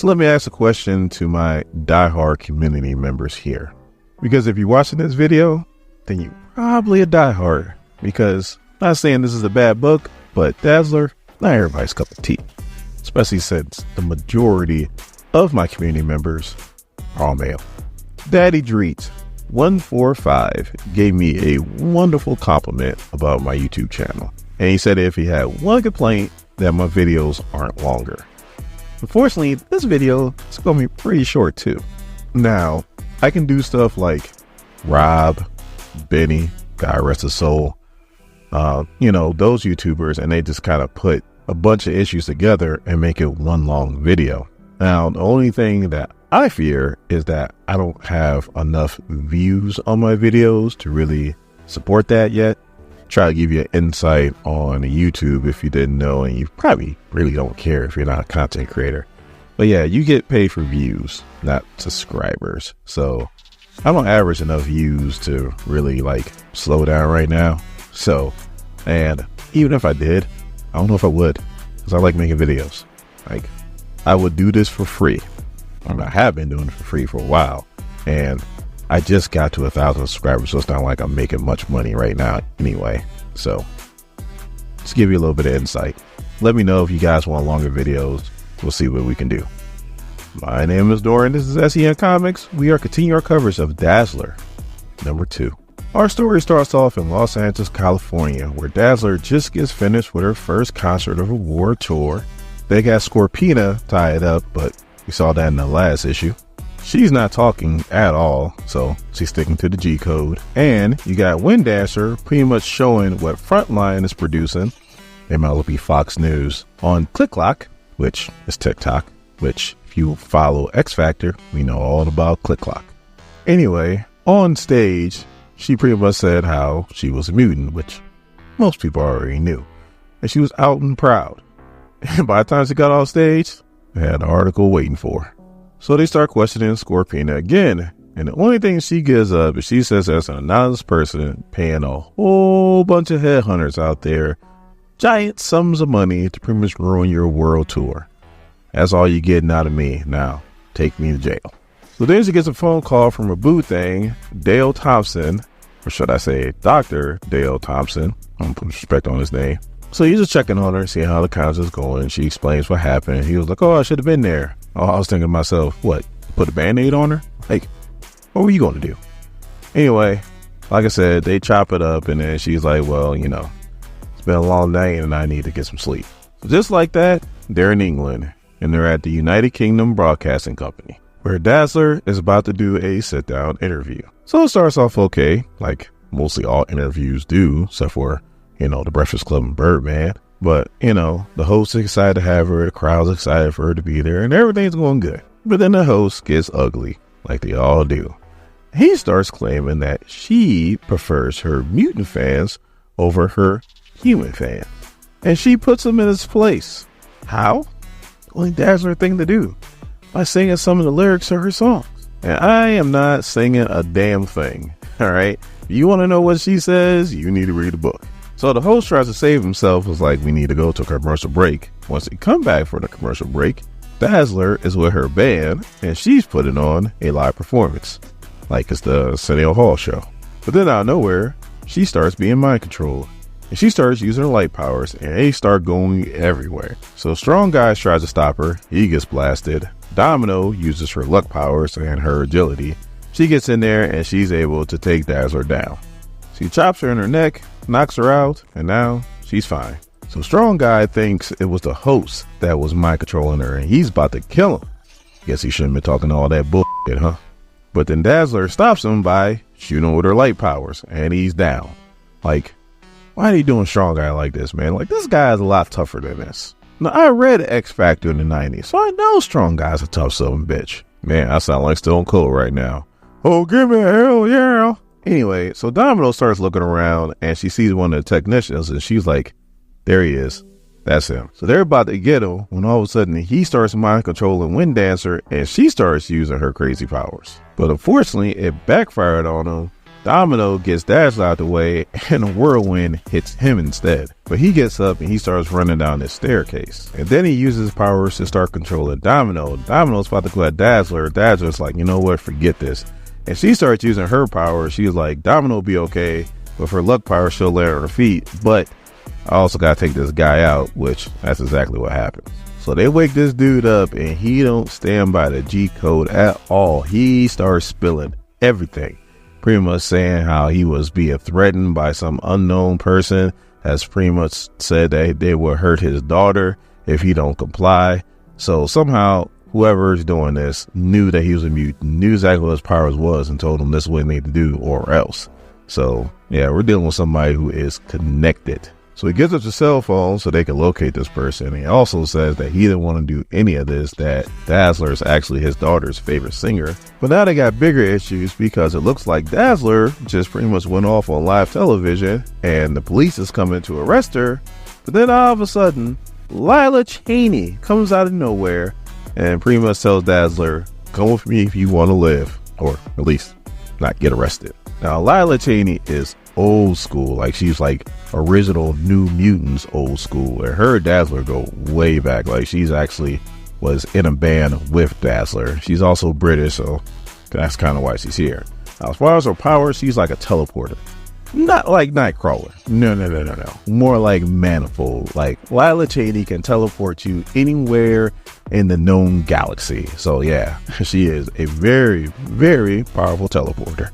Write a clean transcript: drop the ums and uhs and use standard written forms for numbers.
So let me ask a question to my diehard community members here. Because if you're watching this video, then you're probably a diehard. Because not saying this is a bad book, but Dazzler, not everybody's cup of tea. Especially since the majority of my community members are all male. Daddy Dreet 145 gave me a wonderful compliment about my YouTube channel. And he said if he had one complaint, that my videos aren't longer. Unfortunately, this video is going to be pretty short too. Now, I can do stuff like Rob, Benny, God rest his soul, those YouTubers, and they just kind of put a bunch of issues together and make it one long video. Now, the only thing that I fear is that I don't have enough views on my videos to really support that yet. Try to give you an insight on YouTube if you didn't know, and you probably really don't care if you're not a content creator. But yeah, you get paid for views, not subscribers. So I don't average enough views to really slow down right now. So, and even if I did, I don't know if I would, because I like making videos. I would do this for free. I have been doing it for free for a while, and I just got to 1,000 subscribers, so it's not like I'm making much money right now anyway. So just give you a little bit of insight. Let me know if you guys want longer videos. We'll see what we can do. My name is Dorian. This is SEN Comics. We are continuing our coverage of Dazzler #2. Our story starts off in Los Angeles, California, where Dazzler just gets finished with her first concert of a war tour. They got Scorpina tied up, but we saw that in the last issue. She's not talking at all, so she's sticking to the G code. And you got Windancer pretty much showing what Frontline is producing. They might be Fox News on ClickClock, which is TikTok, which if you follow X Factor, we know all about ClickClock. Anyway, on stage, she pretty much said how she was a mutant, which most people already knew. And she was out and proud. And by the time she got off stage, they had an article waiting for her. So they start questioning Scorpina again. And the only thing she gives up is she says there's an anonymous person paying a whole bunch of headhunters out there giant sums of money to pretty much ruin your world tour. That's all you're getting out of me. Now, take me to jail. So then she gets a phone call from a boo thing, Dale Thompson, or should I say Dr. Dale Thompson. I'm going to put respect on his name. So he's just checking on her, seeing how the concert's going. She explains what happened. He was like, oh, I should have been there. Oh, I was thinking to myself, what, put a Band-Aid on her? What were you going to do? Anyway, like I said, they chop it up, and then she's like, well, it's been a long night, and I need to get some sleep. So just like that, they're in England, and they're at the United Kingdom Broadcasting Company, where Dazzler is about to do a sit-down interview. So it starts off okay, like mostly all interviews do, except for, The Breakfast Club and Birdman. But, the host is excited to have her, the crowd's excited for her to be there, and everything's going good. But then the host gets ugly, like they all do. He starts claiming that she prefers her mutant fans over her human fans. And she puts him in his place. How? Only Dazzler thing to do. By singing some of the lyrics of her songs. And I am not singing a damn thing. Alright? If you want to know what she says, you need to read the book. So the host tries to save himself, was like, we need to go to a commercial break. Once they come back for the commercial break, Dazzler is with her band, and she's putting on a live performance, like it's the Arsenio Hall show. But then out of nowhere, she starts being mind controlled, and she starts using her light powers, and they start going everywhere. So Strong Guy tries to stop her, he gets blasted. Domino uses her luck powers and her agility. She gets in there, and she's able to take Dazzler down. She chops her in her neck, knocks her out, and now she's fine. So Strong Guy thinks it was the host that was mind controlling her, and he's about to kill him. Guess he shouldn't be talking all that bullshit, huh? But then Dazzler stops him by shooting with her light powers, and he's down. Why are they doing Strong Guy like this, man? This guy is a lot tougher than this. Now, I read X Factor in the 90s, so I know Strong Guy's a tough son of a bitch. Man, I sound like Stone Cold right now. Oh, give me a hell yeah. Anyway, so Domino starts looking around, and she sees one of the technicians, and she's like, there he is. That's him. So they're about to get him when all of a sudden he starts mind controlling Windancer, and she starts using her crazy powers. But unfortunately, it backfired on him Domino gets Dazzler out the way and a whirlwind hits him instead. But he gets up and he starts running down this staircase. And then he uses his powers to start controlling Domino. Domino's about to go at Dazzler. Dazzler's like, you know what, forget this. And she starts using her power. She's like, Domino will be okay. With her luck power, she'll land on her feet. But I also got to take this guy out, which that's exactly what happens. So they wake this dude up and he don't stand by the G code at all. He starts spilling everything. Pretty much saying how he was being threatened by some unknown person, has pretty much said that they will hurt his daughter if he don't comply. So somehow whoever's doing this knew that he was a mutant, knew exactly what his powers was, and told him this is what they need to do or else. So yeah, we're dealing with somebody who is connected. So he gives us a cell phone so they can locate this person. He also says that he didn't want to do any of this, that Dazzler is actually his daughter's favorite singer. But now they got bigger issues because it looks like Dazzler just pretty much went off on live television and the police is coming to arrest her. But then all of a sudden, Lila Cheney comes out of nowhere and pretty much tells Dazzler, come with me if you want to live, or at least not get arrested. Now, Lila Cheney is old school, like she's like original New Mutants old school, and her Dazzler go way back. Like she's actually was in a band with Dazzler. She's also British, so that's kind of why she's here. Now, as far as her power, she's like a teleporter, not like Nightcrawler. No. More like Manifold. Like Lila Cheney can teleport you anywhere in the known galaxy. So yeah, she is a very, very powerful teleporter.